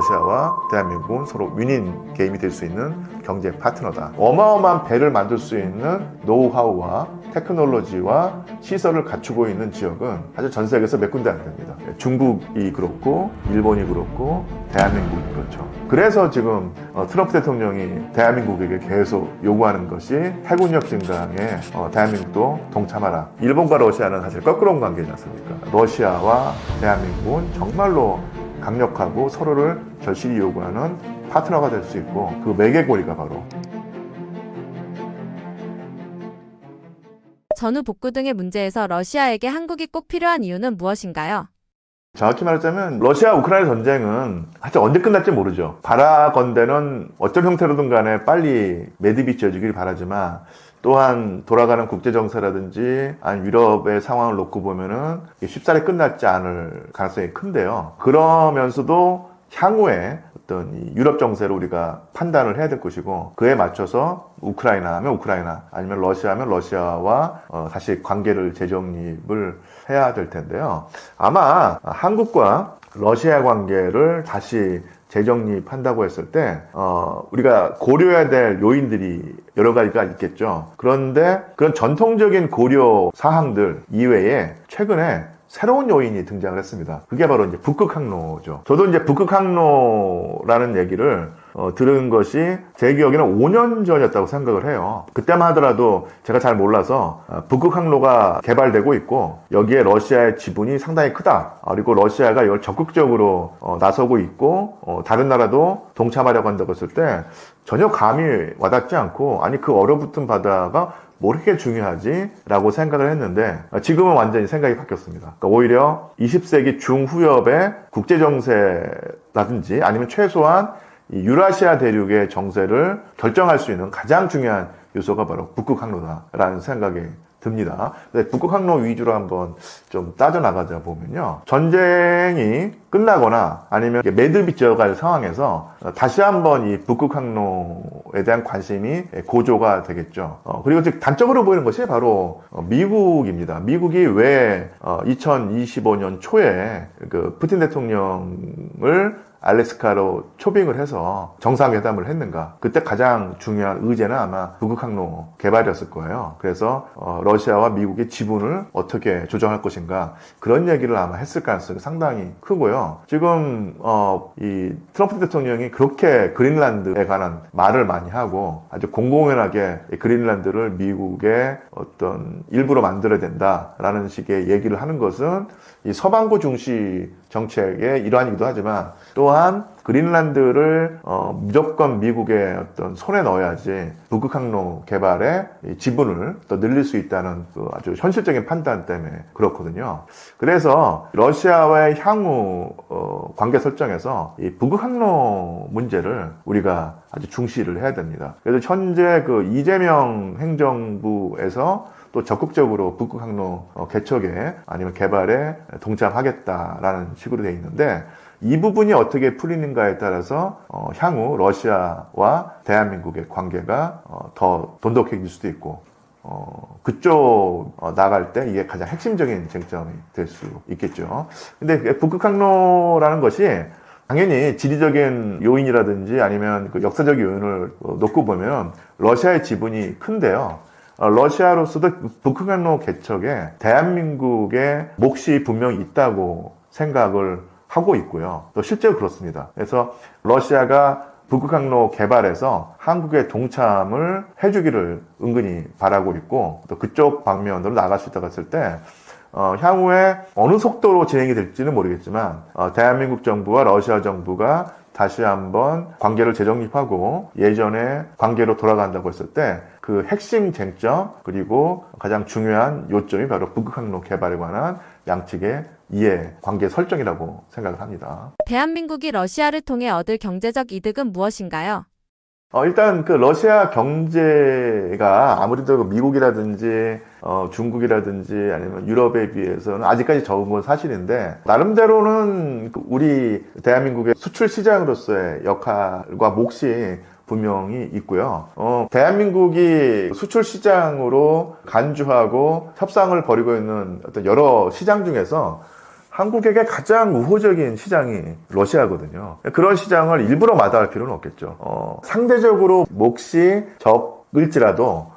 러시아와 대한민국은 서로 윈윈 게임이 될 수 있는 경제 파트너다. 어마어마한 배를 만들 수 있는 노하우와 테크놀로지와 시설을 갖추고 있는 지역은 사실 전 세계에서 몇 군데 안 됩니다. 중국이 그렇고 일본이 그렇고 대한민국이 그렇죠. 그래서 지금 트럼프 대통령이 대한민국에게 계속 요구하는 것이 해군력 증강에 대한민국도 동참하라. 일본과 러시아는 사실 거꾸로 관계지 않습니까? 러시아와 대한민국은 정말로 강력하고 서로를 절실히 요구하는 파트너가 될 수 있고 그 매개고리가 바로 전후 복구 등의 문제에서 러시아에게 한국이 꼭 필요한 이유는 무엇인가요? 정확히 말하자면 러시아 우크라이나 전쟁은 사실 언제 끝날지 모르죠. 바라건대는 어떤 형태로든 간에 빨리 매듭이 지어지길 바라지만 또한 돌아가는 국제정세라든지 아니면 유럽의 상황을 놓고 보면은 쉽사리 끝났지 않을 가능성이 큰데요. 그러면서도 향후에 어떤 이 유럽 정세를 우리가 판단을 해야 될 것이고 그에 맞춰서 우크라이나 하면 우크라이나 아니면 러시아 하면 러시아와 다시 관계를 재정립을 해야 될 텐데요. 아마 한국과 러시아 관계를 다시 재정립한다고 했을 때 우리가 고려해야 될 요인들이 여러 가지가 있겠죠. 그런데 그런 전통적인 고려 사항들 이외에 최근에 새로운 요인이 등장을 했습니다. 그게 바로 이제 북극 항로죠. 저도 이제 북극 항로라는 얘기를 들은 것이 제 기억에는 5년 전이었다고 생각을 해요. 그때만 하더라도 제가 잘 몰라서 북극 항로가 개발되고 있고 여기에 러시아의 지분이 상당히 크다. 그리고 러시아가 이걸 적극적으로 나서고 있고 다른 나라도 동참하려고 한다고 했을 때 전혀 감이 와닿지 않고 아니 그 얼어붙은 바다가 뭐 이렇게 중요하지? 라고 생각을 했는데 지금은 완전히 생각이 바뀌었습니다. 그러니까 오히려 20세기 중후엽의 국제정세라든지 아니면 최소한 이 유라시아 대륙의 정세를 결정할 수 있는 가장 중요한 요소가 바로 북극 항로다라는 생각이 듭니다. 북극 항로 위주로 한번 좀 따져나가자 보면요. 전쟁이 끝나거나 아니면 매듭이 지어갈 상황에서 다시 한번 이 북극 항로에 대한 관심이 고조가 되겠죠. 그리고 즉 단적으로 보이는 것이 바로 미국입니다. 미국이 왜 2025년 초에 그 푸틴 대통령을 알래스카로 초빙을 해서 정상회담을 했는가. 그때 가장 중요한 의제는 아마 북극항로 개발이었을 거예요. 그래서 러시아와 미국의 지분을 어떻게 조정할 것인가 그런 얘기를 아마 했을 가능성이 상당히 크고요. 지금 이 트럼프 대통령이 그렇게 그린란드에 관한 말을 많이 하고 아주 공공연하게 그린란드를 미국의 어떤 일부로 만들어야 된다라는 식의 얘기를 하는 것은 이 서방부 중시 정책의 일환이기도 하지만 또한 그린란드를 무조건 미국의 어떤 손에 넣어야지 북극항로 개발에 지분을 더 늘릴 수 있다는 그 아주 현실적인 판단 때문에 그렇거든요. 그래서 러시아와의 향후 관계 설정에서 이 북극항로 문제를 우리가 아주 중시를 해야 됩니다. 그래서 현재 그 이재명 행정부에서 또 적극적으로 북극항로 개척에 아니면 개발에 동참하겠다라는 식으로 되어 있는데 이 부분이 어떻게 풀리는가에 따라서 향후 러시아와 대한민국의 관계가 더 돈독해질 수도 있고 그쪽 나갈 때 이게 가장 핵심적인 쟁점이 될 수 있겠죠. 근데 북극항로라는 것이 당연히 지리적인 요인이라든지 아니면 그 역사적 요인을 놓고 보면 러시아의 지분이 큰데요. 러시아로서도 북극항로 개척에 대한민국의 몫이 분명히 있다고 생각을 하고 있고요. 또 실제로 그렇습니다. 그래서 러시아가 북극항로 개발에서 한국의 동참을 해주기를 은근히 바라고 있고 또 그쪽 방면으로 나갈 수 있다고 했을 때 향후에 어느 속도로 진행이 될지는 모르겠지만 대한민국 정부와 러시아 정부가 다시 한번 관계를 재정립하고 예전의 관계로 돌아간다고 했을 때 그 핵심 쟁점 그리고 가장 중요한 요점이 바로 북극항로 개발에 관한 양측의 이해, 관계 설정이라고 생각을 합니다. 대한민국이 러시아를 통해 얻을 경제적 이득은 무엇인가요? 일단 그 러시아 경제가 아무래도 미국이라든지 중국이라든지 아니면 유럽에 비해서는 아직까지 적은 건 사실인데 나름대로는 우리 대한민국의 수출 시장으로서의 역할과 몫이 분명히 있고요. 대한민국이 수출 시장으로 간주하고 협상을 벌이고 있는 어떤 여러 시장 중에서 한국에게 가장 우호적인 시장이 러시아거든요. 그런 시장을 일부러 마다할 필요는 없겠죠. 상대적으로 몫이 적을지라도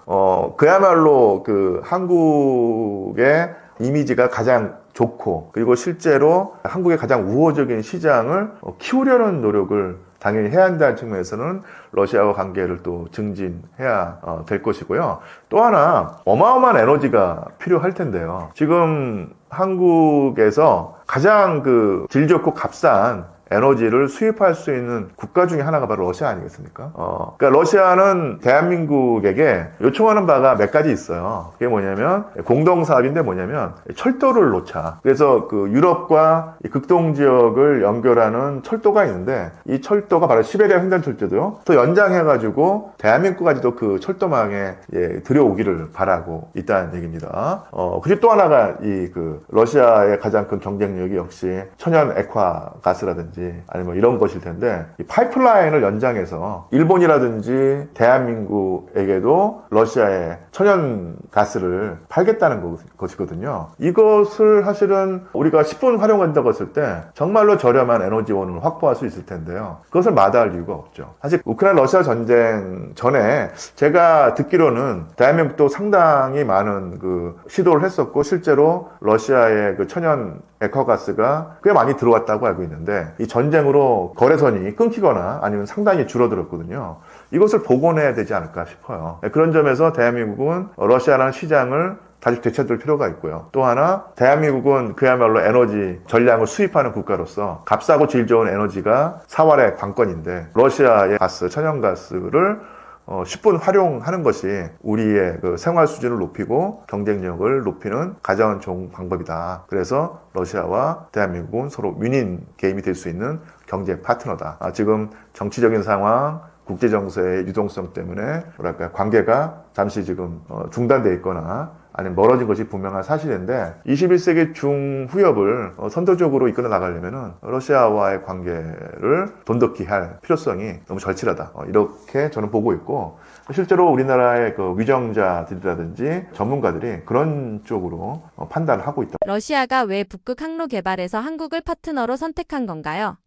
그야말로 그 한국의 이미지가 가장 좋고, 그리고 실제로 한국의 가장 우호적인 시장을 키우려는 노력을 당연히 해야 한다는 측면에서는 러시아와 관계를 또 증진해야 될 것이고요. 또 하나 어마어마한 에너지가 필요할 텐데요. 지금 한국에서 가장 그 질 좋고 값싼 에너지를 수입할 수 있는 국가 중에 하나가 바로 러시아 아니겠습니까? 그러니까 러시아는 대한민국에게 요청하는 바가 몇 가지 있어요. 그게 뭐냐면 공동사업인데 뭐냐면 철도를 놓자. 그래서 그 유럽과 극동 지역을 연결하는 철도가 있는데 이 철도가 바로 시베리아 횡단철도도요. 또 연장해가지고 대한민국까지도 그 철도망에 들여오기를 바라고 있다는 얘기입니다. 그리고 또 하나가 이 그 러시아의 가장 큰 경쟁력이 역시 천연 액화 가스라든지 아니면 이런 것일 텐데, 이 파이프라인을 연장해서 일본이라든지 대한민국에게도 러시아의 천연 가스를 팔겠다는 것이거든요. 이것을 사실은 우리가 10분 활용한다고 했을 때 정말로 저렴한 에너지원을 확보할 수 있을 텐데요. 그것을 마다할 이유가 없죠. 사실 우크라이나 러시아 전쟁 전에 제가 듣기로는 대한민국도 상당히 많은 그 시도를 했었고, 실제로 러시아의 그 천연 액화가스가 꽤 많이 들어왔다고 알고 있는데, 이 전쟁으로 거래선이 끊기거나 아니면 상당히 줄어들었거든요. 이것을 복원해야 되지 않을까 싶어요. 그런 점에서 대한민국은 러시아라는 시장을 다시 되찾을 필요가 있고요. 또 하나, 대한민국은 그야말로 에너지 전량을 수입하는 국가로서 값싸고 질 좋은 에너지가 사활의 관건인데, 러시아의 가스, 천연가스를 10분 활용하는 것이 우리의 그 생활 수준을 높이고 경쟁력을 높이는 가장 좋은 방법이다. 그래서 러시아와 대한민국은 서로 윈윈 게임이 될 수 있는 경제 파트너다. 지금 정치적인 상황, 국제 정세의 유동성 때문에 뭐랄까 관계가 잠시 지금 중단돼 있거나 아니면 멀어진 것이 분명한 사실인데, 21세기 중후엽을 선도적으로 이끌어 나가려면은 러시아와의 관계를 돈독히 할 필요성이 너무 절실하다. 이렇게 저는 보고 있고, 실제로 우리나라의 그 위정자들이라든지 전문가들이 그런 쪽으로 판단을 하고 있다. 러시아가 왜 북극 항로 개발에서 한국을 파트너로 선택한 건가요?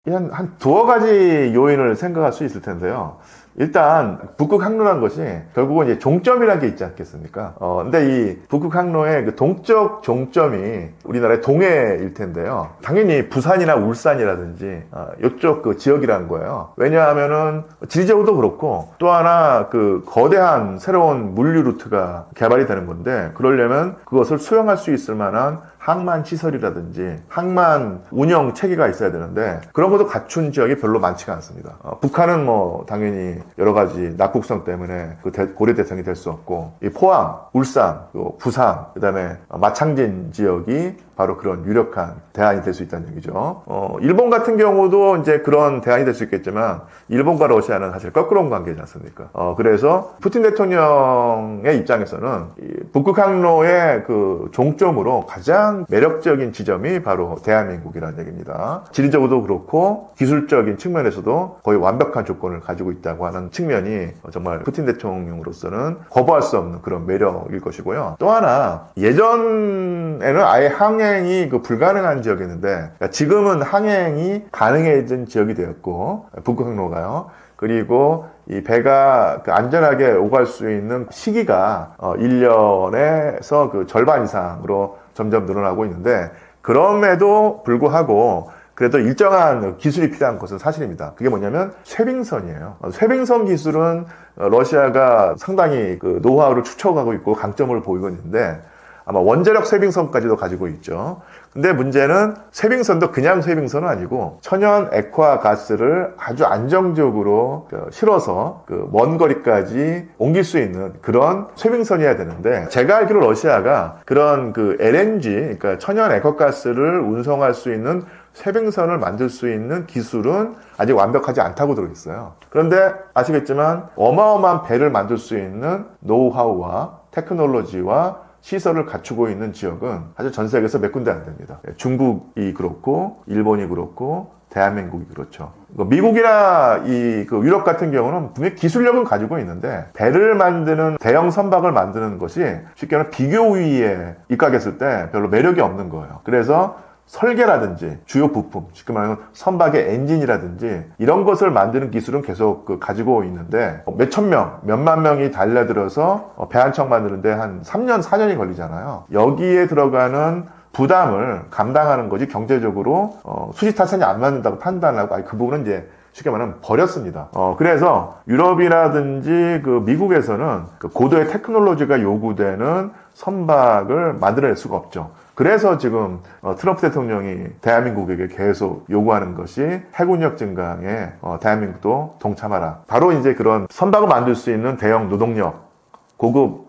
한 두어 가지 요인을 생각할 수 있을 텐데요. 일단 북극 항로라는 것이 결국은 이제 종점이라는 게 있지 않겠습니까? 근데 이 북극 항로의 그 동적 종점이 우리나라의 동해일 텐데요. 당연히 부산이나 울산이라든지 이쪽 그 지역이라는 거예요. 왜냐하면은 지리적으로도 그렇고, 또 하나 그 거대한 새로운 물류 루트가 개발이 되는 건데, 그러려면 그것을 수용할 수 있을 만한 항만 시설이라든지 항만 운영 체계가 있어야 되는데, 그런 것도 갖춘 지역이 별로 많지가 않습니다. 북한은 뭐 당연히 여러 가지 낙국성 때문에 그 고려 대상이 될 수 없고, 이 포항, 울산, 부산, 그다음에 마창진 지역이 바로 그런 유력한 대안이 될 수 있다는 얘기죠. 일본 같은 경우도 이제 그런 대안이 될 수 있겠지만, 일본과 러시아는 사실 거꾸로운 관계지 않습니까? 그래서 푸틴 대통령의 입장에서는 이 북극 항로의 그 종점으로 가장 매력적인 지점이 바로 대한민국이라는 얘기입니다. 지리적으로도 그렇고 기술적인 측면에서도 거의 완벽한 조건을 가지고 있다고 하는 측면이 정말 푸틴 대통령으로서는 거부할 수 없는 그런 매력일 것이고요. 또 하나, 예전에는 아예 항행이 불가능한 지역이었는데, 그러니까 지금은 항행이 가능해진 지역이 되었고, 북극 항로가요. 그리고 이 배가 안전하게 오갈 수 있는 시기가 1년에서 그 절반 이상으로 점점 늘어나고 있는데, 그럼에도 불구하고 그래도 일정한 기술이 필요한 것은 사실입니다. 그게 뭐냐면 쇄빙선이에요. 쇄빙선 기술은 러시아가 상당히 그 노하우를 축적하고 있고 강점을 보이고 있는데, 아마 원자력 쇄빙선까지도 가지고 있죠. 근데 문제는 쇄빙선도 그냥 쇄빙선은 아니고 천연 액화 가스를 아주 안정적으로 실어서 그 먼 거리까지 옮길 수 있는 그런 쇄빙선이어야 되는데, 제가 알기로 러시아가 그런 그 LNG, 그러니까 천연 액화 가스를 운송할 수 있는 쇄빙선을 만들 수 있는 기술은 아직 완벽하지 않다고 들어있어요. 그런데 아시겠지만 어마어마한 배를 만들 수 있는 노하우와 테크놀로지와 시설을 갖추고 있는 지역은 사실 전 세계에서 몇 군데 안 됩니다. 중국이 그렇고, 일본이 그렇고, 대한민국이 그렇죠. 미국이나 유럽 같은 경우는 분명히 기술력은 가지고 있는데, 배를 만드는 대형 선박을 만드는 것이 쉽게 말하면 비교 우위에 입각했을 때 별로 매력이 없는 거예요. 그래서 설계라든지 주요 부품, 쉽게 말하면 선박의 엔진이라든지 이런 것을 만드는 기술은 계속 가지고 있는데 몇천 명, 몇만 명이 달려들어서 배 한 척 만드는데 한 3년, 4년이 걸리잖아요. 여기에 들어가는 부담을 감당하는 거지 경제적으로 수지 타산이 안 맞는다고 판단하고 그 부분은 이제 쉽게 말하면 버렸습니다. 그래서 유럽이라든지 미국에서는 고도의 테크놀로지가 요구되는 선박을 만들어낼 수가 없죠. 그래서 지금 트럼프 대통령이 대한민국에게 계속 요구하는 것이 해군력 증강에 대한민국도 동참하라. 바로 이제 그런 선박을 만들 수 있는 대형 노동력, 고급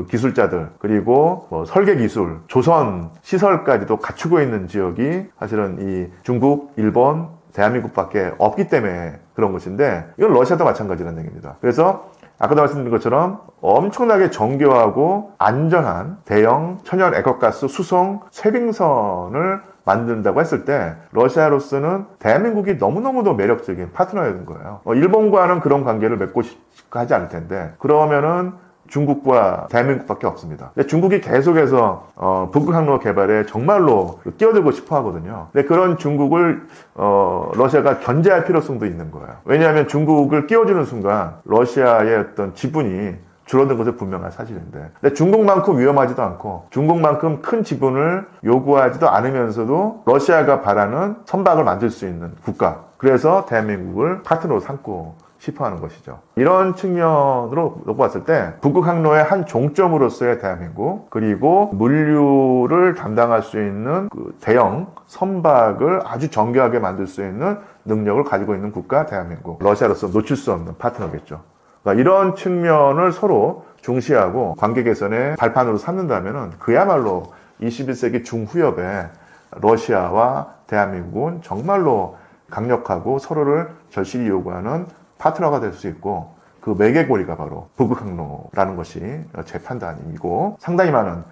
기술자들, 그리고 설계 기술, 조선 시설까지도 갖추고 있는 지역이 사실은 이 중국, 일본, 대한민국밖에 없기 때문에 그런 것인데, 이건 러시아도 마찬가지라는 얘기입니다. 그래서 아까도 말씀드린 것처럼 엄청나게 정교하고 안전한 대형 천연 액화가스 수송 쇄빙선을 만든다고 했을 때 러시아로서는 대한민국이 너무너무도 매력적인 파트너였는 거예요. 일본과는 그런 관계를 맺고 싶고 하지 않을 텐데, 그러면은 중국과 대한민국밖에 없습니다. 근데 중국이 계속해서 북극 항로 개발에 정말로 끼어들고 싶어 하거든요. 근데 그런 중국을 러시아가 견제할 필요성도 있는 거예요. 왜냐하면 중국을 끼워주는 순간 러시아의 어떤 지분이 줄어든 것은 분명한 사실인데, 근데 중국만큼 위험하지도 않고 중국만큼 큰 지분을 요구하지도 않으면서도 러시아가 바라는 선박을 만들 수 있는 국가, 그래서 대한민국을 파트너로 삼고 싶어하는 것이죠. 이런 측면으로 놓고 봤을 때 북극 항로의 한 종점으로서의 대한민국, 그리고 물류를 담당할 수 있는 대형 선박을 아주 정교하게 만들 수 있는 능력을 가지고 있는 국가 대한민국, 러시아로서 놓칠 수 없는 파트너겠죠. 그러니까 이런 측면을 서로 중시하고 관계 개선의 발판으로 삼는다면 그야말로 21세기 중후엽에 러시아와 대한민국은 정말로 강력하고 서로를 절실히 요구하는 파트너가 될 수 있고, 그 매개고리가 바로 북극항로라는 것이 제 판단이고, 상당히 많은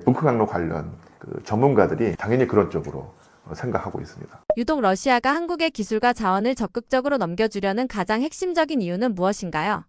북극항로 관련 전문가들이 당연히 그런 쪽으로 생각하고 있습니다. 유독 러시아가 한국의 기술과 자원을 적극적으로 넘겨주려는 가장 핵심적인 이유는 무엇인가요?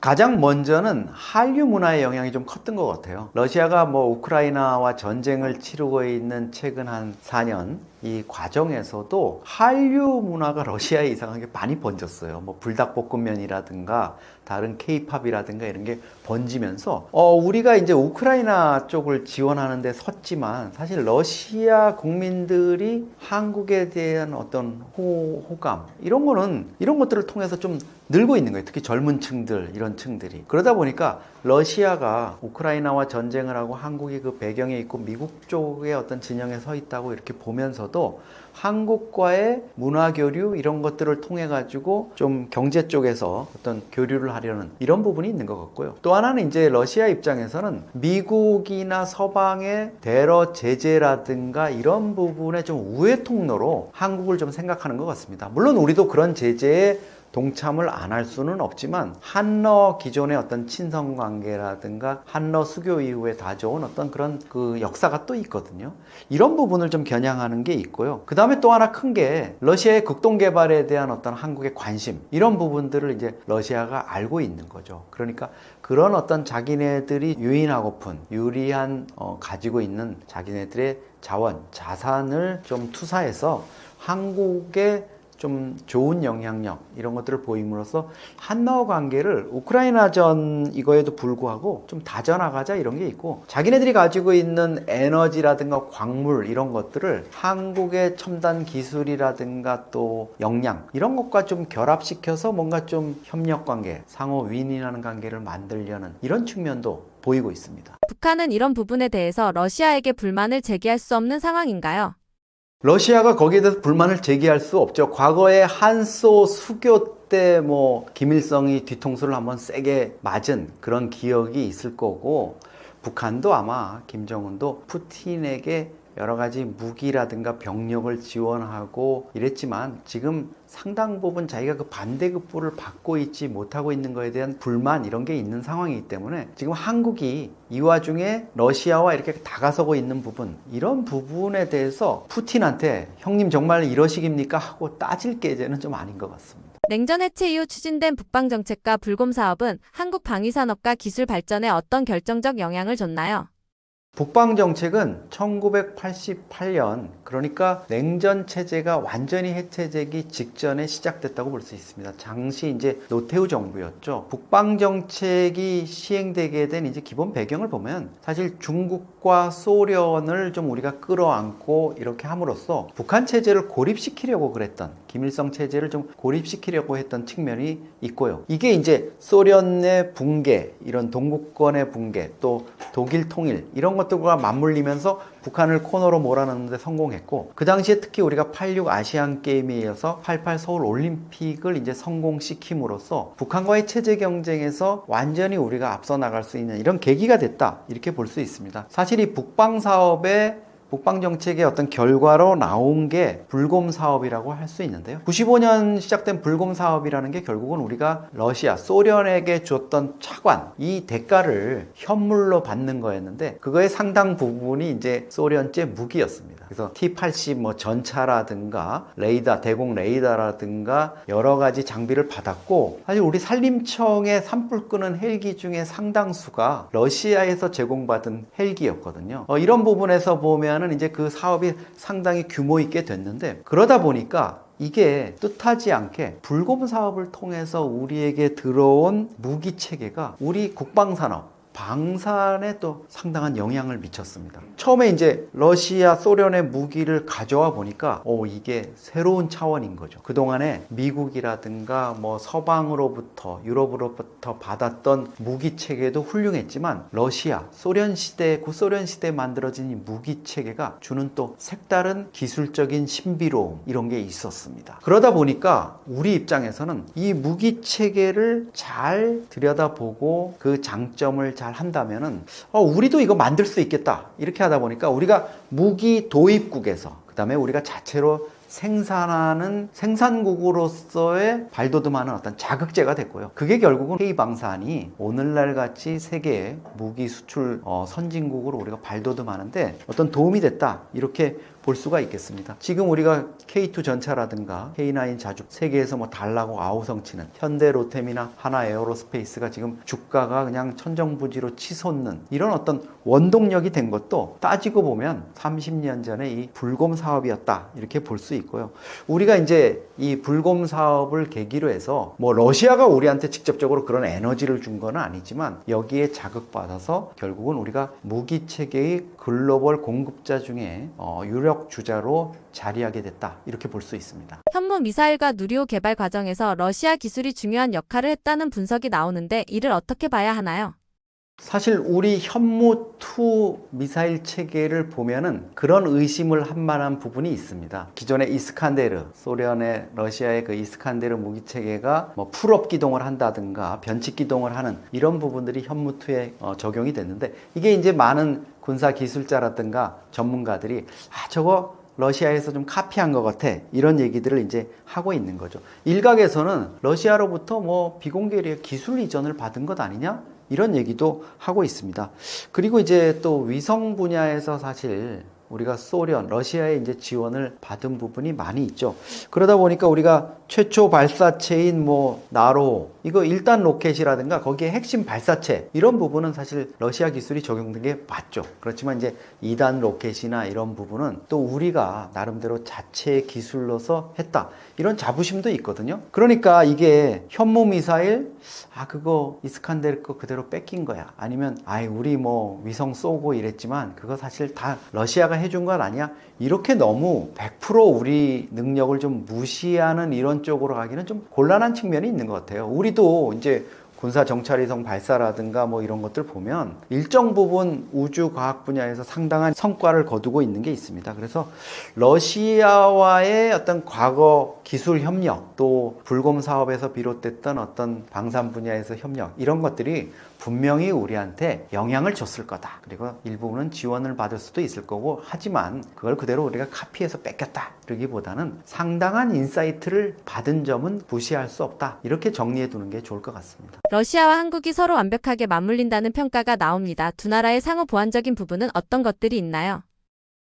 가장 먼저는 한류 문화의 영향이 좀 컸던 것 같아요. 러시아가 우크라이나와 전쟁을 치르고 있는 최근 한 4년 이 과정에서도 한류 문화가 러시아에 이상하게 많이 번졌어요. 불닭볶음면이라든가 다른 케이팝이라든가 이런 게 번지면서 우리가 이제 우크라이나 쪽을 지원하는 데 섰지만 사실 러시아 국민들이 한국에 대한 어떤 호감 이런 것들을 통해서 좀 늘고 있는 거예요. 특히 젊은 층들, 이런 층들이. 그러다 보니까 러시아가 우크라이나와 전쟁을 하고 한국이 그 배경에 있고 미국 쪽의 어떤 진영에 서 있다고 이렇게 보면서도 한국과의 문화 교류 이런 것들을 통해 가지고 좀 경제 쪽에서 어떤 교류를 하려는 이런 부분이 있는 것 같고요. 또 하나는 이제 러시아 입장에서는 미국이나 서방의 대러 제재라든가 이런 부분에 좀 우회 통로로 한국을 좀 생각하는 것 같습니다. 물론 우리도 그런 제재에 동참을 안 할 수는 없지만 한러 기존의 어떤 친선 관계라든가 한러 수교 이후에 다져온 어떤 그런 역사가 또 있거든요. 이런 부분을 좀 겨냥하는 게 있고요. 그 다음에 또 하나 큰 게 러시아의 극동 개발에 대한 어떤 한국의 관심, 이런 부분들을 이제 러시아가 알고 있는 거죠. 그러니까 그런 어떤 자기네들이 유인하고픈 유리한 가지고 있는 자기네들의 자산을 좀 투사해서 한국의 좀 좋은 영향력 이런 것들을 보임으로써 한러 관계를 우크라이나전 이거에도 불구하고 좀 다져나가자 이런 게 있고, 자기네들이 가지고 있는 에너지라든가 광물 이런 것들을 한국의 첨단 기술이라든가 또 역량 이런 것과 좀 결합시켜서 뭔가 좀 협력 관계, 상호 윈윈하는 관계를 만들려는 이런 측면도 보이고 있습니다. 북한은 이런 부분에 대해서 러시아에게 불만을 제기할 수 없는 상황인가요? 러시아가 거기에 대해서 불만을 제기할 수 없죠. 과거에 한소 수교 때 김일성이 뒤통수를 한번 세게 맞은 그런 기억이 있을 거고, 북한도 아마 김정은도 푸틴에게 여러 가지 무기라든가 병력을 지원하고 이랬지만 지금 상당 부분 자기가 그 반대급부를 받고 있지 못하고 있는 거에 대한 불만 이런 게 있는 상황이기 때문에 지금 한국이 이 와중에 러시아와 이렇게 다가서고 있는 부분, 이런 부분에 대해서 푸틴한테 형님 정말 이러식입니까? 하고 따질 계제는 좀 아닌 것 같습니다. 냉전 해체 이후 추진된 북방정책과 불곰 사업은 한국 방위산업과 기술 발전에 어떤 결정적 영향을 줬나요? 북방정책은 1988년 그러니까 냉전 체제가 완전히 해체되기 직전에 시작됐다고 볼 수 있습니다. 당시 이제 노태우 정부였죠. 북방 정책이 시행되게 된 이제 기본 배경을 보면 사실 중국과 소련을 좀 우리가 끌어안고 이렇게 함으로써 북한 체제를 고립시키려고 그랬던, 김일성 체제를 좀 고립시키려고 했던 측면이 있고요. 이게 이제 소련의 붕괴, 이런 동구권의 붕괴, 또 독일 통일 이런 것들과 맞물리면서 북한을 코너로 몰아넣는 데 성공했고, 그 당시에 특히 우리가 86 아시안 게임에 이어서 88 서울 올림픽을 이제 성공시킴으로써 북한과의 체제 경쟁에서 완전히 우리가 앞서 나갈 수 있는 이런 계기가 됐다, 이렇게 볼 수 있습니다. 사실 이 북방 사업의 북방 정책의 어떤 결과로 나온 게 불곰 사업이라고 할 수 있는데요. 95년 시작된 불곰 사업이라는 게 결국은 우리가 러시아, 소련에게 줬던 차관, 이 대가를 현물로 받는 거였는데, 그거의 상당 부분이 이제 소련제 무기였습니다. 그래서 T-80 뭐 전차라든가 레이더, 대공 레이더라든가 여러 가지 장비를 받았고, 사실 우리 산림청에 산불 끄는 헬기 중에 상당수가 러시아에서 제공받은 헬기였거든요. 이런 부분에서 보면은 이제 그 사업이 상당히 규모 있게 됐는데, 그러다 보니까 이게 뜻하지 않게 불곰 사업을 통해서 우리에게 들어온 무기 체계가 우리 국방산업, 방산에 또 상당한 영향을 미쳤습니다. 처음에 이제 러시아, 소련의 무기를 가져와 보니까 이게 새로운 차원인 거죠. 그동안에 미국이라든가 뭐 서방으로부터, 유럽으로부터 받았던 무기 체계도 훌륭했지만 러시아, 소련 시대, 구소련 시대에 만들어진 이 무기 체계가 주는 또 색다른 기술적인 신비로움, 이런 게 있었습니다. 그러다 보니까 우리 입장에서는 이 무기 체계를 잘 들여다보고 그 장점을 잘 한다면은 우리도 이거 만들 수 있겠다, 이렇게 하다 보니까 우리가 무기 도입국에서, 그 다음에 우리가 자체로 생산하는 생산국으로서의 발돋움하는 어떤 자극제가 됐고요. 그게 결국은 K방산이 오늘날 같이 세계의 무기 수출 선진국으로 우리가 발돋움하는데 어떤 도움이 됐다, 이렇게 볼 수가 있겠습니다. 지금 우리가 K2 전차라든가 K9 자주 세계에서 뭐 달라고 아우성치는 현대 로템이나 하나 에어로스페이스가 지금 주가가 그냥 천정부지로 치솟는 이런 어떤 원동력이 된 것도 따지고 보면 30년 전에 이 불곰 사업이었다, 이렇게 볼 수 있고요. 우리가 이제 이 불곰 사업을 계기로 해서 뭐 러시아가 우리한테 직접적으로 그런 에너지를 준 건 아니지만 여기에 자극받아서 결국은 우리가 무기 체계의 글로벌 공급자 중에 유력 주자로 자리하게 됐다, 이렇게 볼 수 있습니다. 현무 미사일과 누리호 개발 과정에서 러시아 기술이 중요한 역할을 했다는 분석이 나오는데 이를 어떻게 봐야 하나요? 사실 우리 현무2 미사일 체계를 보면은 그런 의심을 한 만한 부분이 있습니다. 기존의 이스칸데르, 소련의 러시아의 그 이스칸데르 무기 체계가 뭐 풀업 기동을 한다든가 변칙 기동을 하는 이런 부분들이 현무2에 적용이 됐는데, 이게 이제 많은 군사 기술자라든가 전문가들이 저거 러시아에서 좀 카피한 것 같아, 이런 얘기들을 이제 하고 있는 거죠. 일각에서는 러시아로부터 뭐 비공개의 기술 이전을 받은 것 아니냐, 이런 얘기도 하고 있습니다. 그리고 이제 또 위성 분야에서 사실 우리가 소련, 러시아의 이제 지원을 받은 부분이 많이 있죠. 그러다 보니까 우리가 최초 발사체인 뭐 나로, 이거 1단 로켓이라든가 거기에 핵심 발사체, 이런 부분은 사실 러시아 기술이 적용된 게 맞죠. 그렇지만 이제 2단 로켓이나 이런 부분은 또 우리가 나름대로 자체 기술로서 했다, 이런 자부심도 있거든요. 그러니까 이게 현무 미사일, 그거 이스칸데르 거 그대로 뺏긴 거야, 아니면 우리 뭐 위성 쏘고 이랬지만 그거 사실 다 러시아가 해준 건 아니야, 이렇게 너무 100% 우리 능력을 좀 무시하는 이런 쪽으로 가기는 좀 곤란한 측면이 있는 것 같아요. 우리도 이제 군사 정찰위성 발사라든가 뭐 이런 것들 보면 일정 부분 우주 과학 분야에서 상당한 성과를 거두고 있는 게 있습니다. 그래서 러시아와의 어떤 과거 기술 협력, 또 불곰 사업에서 비롯됐던 어떤 방산 분야에서 협력, 이런 것들이 분명히 우리한테 영향을 줬을 거다. 그리고 일부는 지원을 받을 수도 있을 거고, 하지만 그걸 그대로 우리가 카피해서 뺏겼다, 그러기보다는 상당한 인사이트를 받은 점은 무시할 수 없다, 이렇게 정리해 두는 게 좋을 것 같습니다. 러시아와 한국이 서로 완벽하게 맞물린다는 평가가 나옵니다. 두 나라의 상호 보완적인 부분은 어떤 것들이 있나요?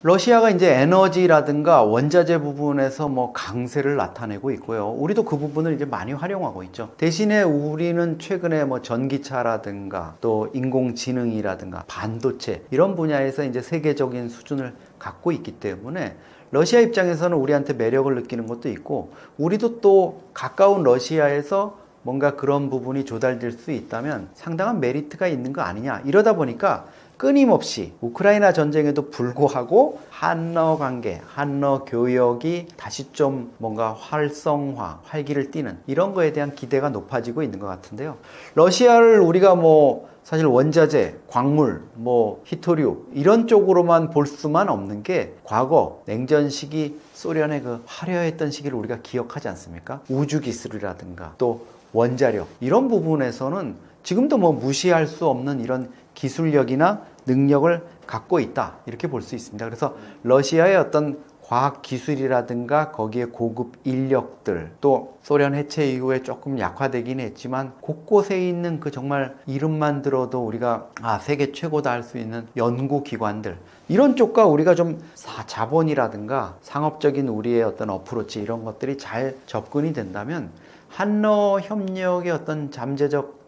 러시아가 이제 에너지라든가 원자재 부분에서 뭐 강세를 나타내고 있고요. 우리도 그 부분을 이제 많이 활용하고 있죠. 대신에 우리는 최근에 뭐 전기차라든가 또 인공지능이라든가 반도체, 이런 분야에서 이제 세계적인 수준을 갖고 있기 때문에 러시아 입장에서는 우리한테 매력을 느끼는 것도 있고 우리도 또 가까운 러시아에서 뭔가 그런 부분이 조달될 수 있다면 상당한 메리트가 있는 거 아니냐. 이러다 보니까 끊임없이 우크라이나 전쟁에도 불구하고 한러 관계, 한러 교역이 다시 좀 뭔가 활성화, 활기를 띠는 이런 거에 대한 기대가 높아지고 있는 것 같은데요. 러시아를 우리가 뭐 사실 원자재, 광물, 뭐 히토류 이런 쪽으로만 볼 수만 없는 게 과거 냉전 시기 소련의 그 화려했던 시기를 우리가 기억하지 않습니까? 우주 기술이라든가 또 원자력 이런 부분에서는 지금도 뭐 무시할 수 없는 이런 기술력이나 능력을 갖고 있다 이렇게 볼 수 있습니다. 그래서 러시아의 어떤 과학 기술이라든가 거기에 고급 인력들 또 소련 해체 이후에 조금 약화되긴 했지만 곳곳에 있는 그 정말 이름만 들어도 우리가 세계 최고다 할 수 있는 연구기관들 이런 쪽과 우리가 좀 자본이라든가 상업적인 우리의 어떤 어프로치 이런 것들이 잘 접근이 된다면 한러 협력의 어떤 잠재적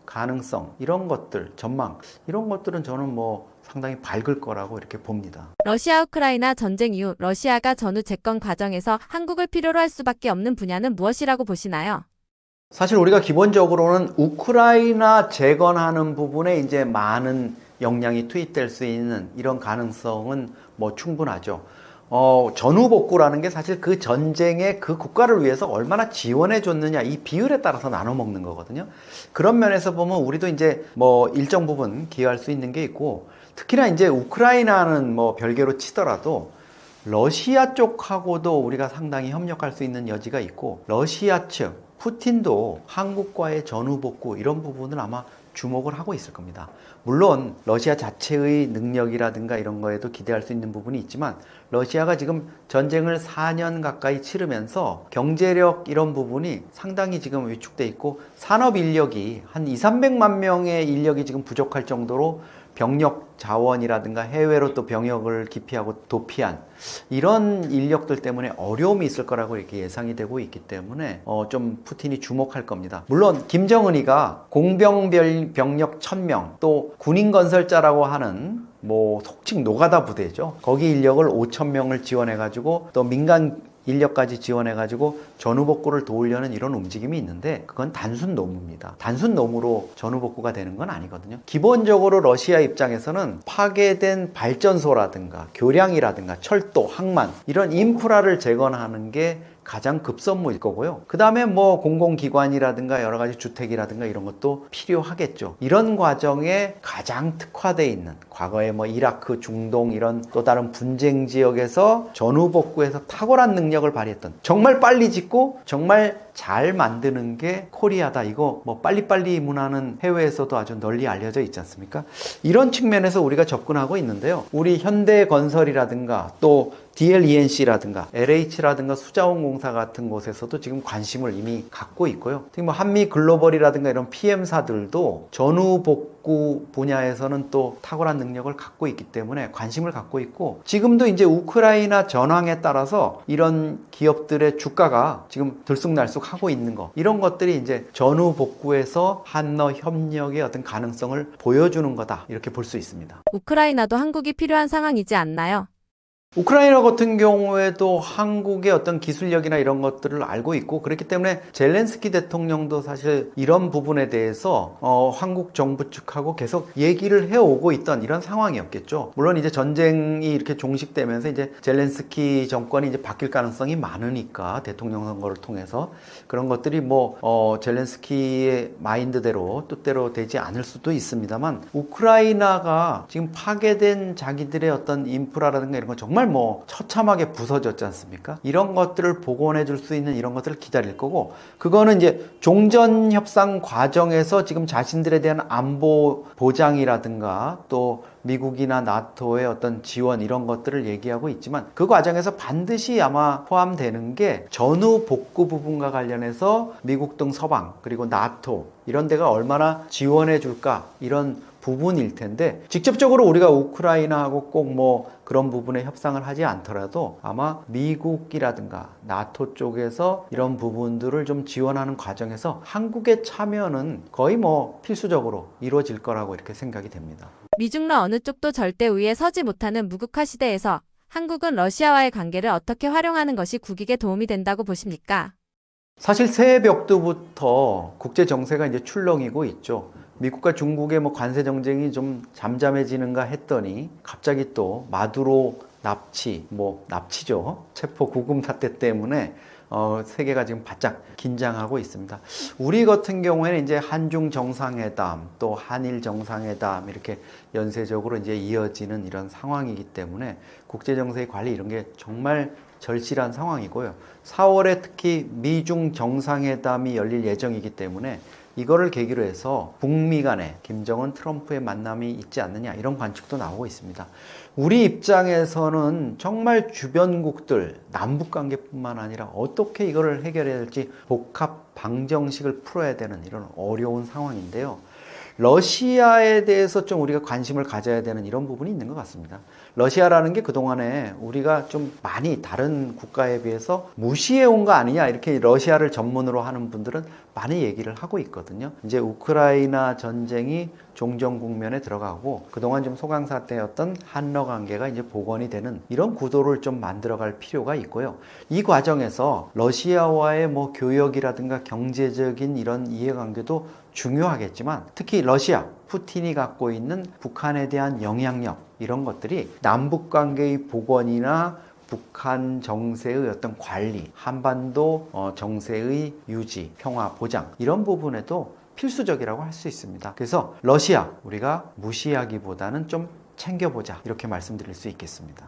가능성 이런 것들 전망 이런 것들은 저는 뭐 상당히 밝을 거라고 이렇게 봅니다. 러시아 우크라이나 전쟁 이후 러시아가 전후 재건 과정에서 한국을 필요로 할 수밖에 없는 분야는 무엇이라고 보시나요? 사실 우리가 기본적으로는 우크라이나 재건하는 부분에 이제 많은 역량이 투입될 수 있는 이런 가능성은 뭐 충분하죠. 전후복구라는 게 사실 그 전쟁에 그 국가를 위해서 얼마나 지원해 줬느냐 이 비율에 따라서 나눠 먹는 거거든요. 그런 면에서 보면 우리도 이제 뭐 일정 부분 기여할 수 있는 게 있고 특히나 이제 우크라이나는 뭐 별개로 치더라도 러시아 쪽하고도 우리가 상당히 협력할 수 있는 여지가 있고 러시아 측 푸틴도 한국과의 전후복구 이런 부분을 아마 주목을 하고 있을 겁니다. 물론 러시아 자체의 능력이라든가 이런 거에도 기대할 수 있는 부분이 있지만 러시아가 지금 전쟁을 4년 가까이 치르면서 경제력 이런 부분이 상당히 지금 위축돼 있고 산업 인력이 한 200~300만 명의 인력이 지금 부족할 정도로 병력 자원이라든가 해외로 또 병역을 기피하고 도피한 이런 인력들 때문에 어려움이 있을 거라고 이렇게 예상이 되고 있기 때문에 좀 푸틴이 주목할 겁니다. 물론 김정은이가 공병병력 1000명 또 군인건설자라고 하는 뭐 속칭 노가다 부대죠. 거기 인력을 5000명을 지원해가지고 또 민간 인력까지 지원해가지고 전후복구를 도우려는 이런 움직임이 있는데 그건 단순 노무입니다. 단순 노무로 전후복구가 되는 건 아니거든요. 기본적으로 러시아 입장에서는 파괴된 발전소라든가 교량이라든가 철도, 항만 이런 인프라를 재건하는 게 가장 급선무일 거고요. 그 다음에 뭐 공공기관이라든가 여러 가지 주택이라든가 이런 것도 필요하겠죠. 이런 과정에 가장 특화되어 있는 과거에 뭐 이라크, 중동 이런 또 다른 분쟁 지역에서 전후복구에서 탁월한 능력을 발휘했던 정말 빨리 짓고 정말 잘 만드는 게 코리아다. 이거 뭐 빨리빨리 문화는 해외에서도 아주 널리 알려져 있지 않습니까? 이런 측면에서 우리가 접근하고 있는데요. 우리 현대건설이라든가 또 DLENC라든가 LH라든가 수자원공사 같은 곳에서도 지금 관심을 이미 갖고 있고요. 특히 뭐 한미글로벌이라든가 이런 PM사들도 전후복구 분야에서는 또 탁월한 능력을 갖고 있기 때문에 관심을 갖고 있고 지금도 이제 우크라이나 전황에 따라서 이런 기업들의 주가가 지금 들쑥날쑥하고 있는 거 이런 것들이 이제 전후복구에서 한러 협력의 어떤 가능성을 보여주는 거다 이렇게 볼 수 있습니다. 우크라이나도 한국이 필요한 상황이지 않나요? 우크라이나 같은 경우에도 한국의 어떤 기술력이나 이런 것들을 알고 있고 그렇기 때문에 젤렌스키 대통령도 사실 이런 부분에 대해서 한국 정부 측하고 계속 얘기를 해오고 있던 이런 상황이었겠죠. 물론 이제 전쟁이 이렇게 종식되면서 이제 젤렌스키 정권이 이제 바뀔 가능성이 많으니까 대통령 선거를 통해서 그런 것들이 뭐 젤렌스키의 마인드대로 뜻대로 되지 않을 수도 있습니다만 우크라이나가 지금 파괴된 자기들의 어떤 인프라라든가 이런 거 정말 뭐 처참하게 부서졌지 않습니까? 이런 것들을 복원해 줄 수 있는 이런 것들을 기다릴 거고 그거는 이제 종전 협상 과정에서 지금 자신들에 대한 안보 보장이라든가 또 미국이나 나토의 어떤 지원 이런 것들을 얘기하고 있지만 그 과정에서 반드시 아마 포함되는 게 전후 복구 부분과 관련해서 미국 등 서방 그리고 나토 이런 데가 얼마나 지원해 줄까 이런 부분일 텐데 직접적으로 우리가 우크라이나하고 꼭 뭐 그런 부분에 협상을 하지 않더라도 아마 미국이라든가 나토 쪽에서 이런 부분들을 좀 지원하는 과정에서 한국의 참여는 거의 뭐 필수적으로 이루어질 거라고 이렇게 생각이 됩니다. 미중러 어느 쪽도 절대 우위에 서지 못하는 무국화 시대에서 한국은 러시아와의 관계를 어떻게 활용하는 것이 국익에 도움이 된다고 보십니까? 사실 새해 벽두부터 국제 정세가 이제 출렁이고 있죠. 미국과 중국의 뭐 관세 정쟁이 좀 잠잠해지는가 했더니 갑자기 또 마두로 납치, 뭐 납치죠. 체포 구금 사태 때문에 세계가 지금 바짝 긴장하고 있습니다. 우리 같은 경우에는 이제 한중 정상회담, 또 한일 정상회담 이렇게 연쇄적으로 이제 이어지는 이런 상황이기 때문에 국제 정세의 관리 이런 게 정말 절실한 상황이고요. 4월에 특히 미중 정상회담이 열릴 예정이기 때문에 이거를 계기로 해서 북미 간에 김정은 트럼프의 만남이 있지 않느냐 이런 관측도 나오고 있습니다. 우리 입장에서는 정말 주변국들 남북관계뿐만 아니라 어떻게 이거를 해결해야 될지 복합 방정식을 풀어야 되는 이런 어려운 상황인데요. 러시아에 대해서 좀 우리가 관심을 가져야 되는 이런 부분이 있는 것 같습니다. 러시아라는 게 그동안에 우리가 좀 많이 다른 국가에 비해서 무시해 온 거 아니냐 이렇게 러시아를 전문으로 하는 분들은 많이 얘기를 하고 있거든요. 이제 우크라이나 전쟁이 종전 국면에 들어가고 그동안 좀 소강사태였던 한러 관계가 이제 복원이 되는 이런 구도를 좀 만들어갈 필요가 있고요. 이 과정에서 러시아와의 뭐 교역이라든가 경제적인 이런 이해관계도 중요하겠지만 특히 러시아, 푸틴이 갖고 있는 북한에 대한 영향력 이런 것들이 남북관계의 복원이나 북한 정세의 어떤 관리, 한반도 정세의 유지, 평화, 보장 이런 부분에도 필수적이라고 할 수 있습니다. 그래서 러시아 우리가 무시하기보다는 좀 챙겨보자 이렇게 말씀드릴 수 있겠습니다.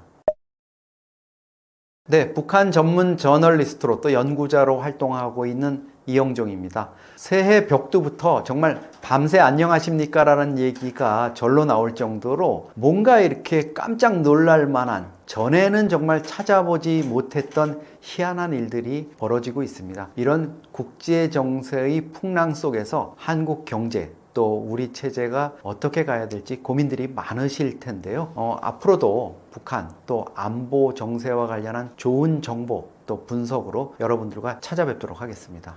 네, 북한 전문 저널리스트로 또 연구자로 활동하고 있는 이영종입니다. 새해 벽두부터 정말 밤새 안녕하십니까 라는 얘기가 절로 나올 정도로 뭔가 이렇게 깜짝 놀랄 만한 전에는 정말 찾아보지 못했던 희한한 일들이 벌어지고 있습니다. 이런 국제 정세의 풍랑 속에서 한국 경제 또 우리 체제가 어떻게 가야 될지 고민들이 많으실 텐데요. 앞으로도 북한 또 안보 정세와 관련한 좋은 정보 또 분석으로 여러분들과 찾아뵙도록 하겠습니다.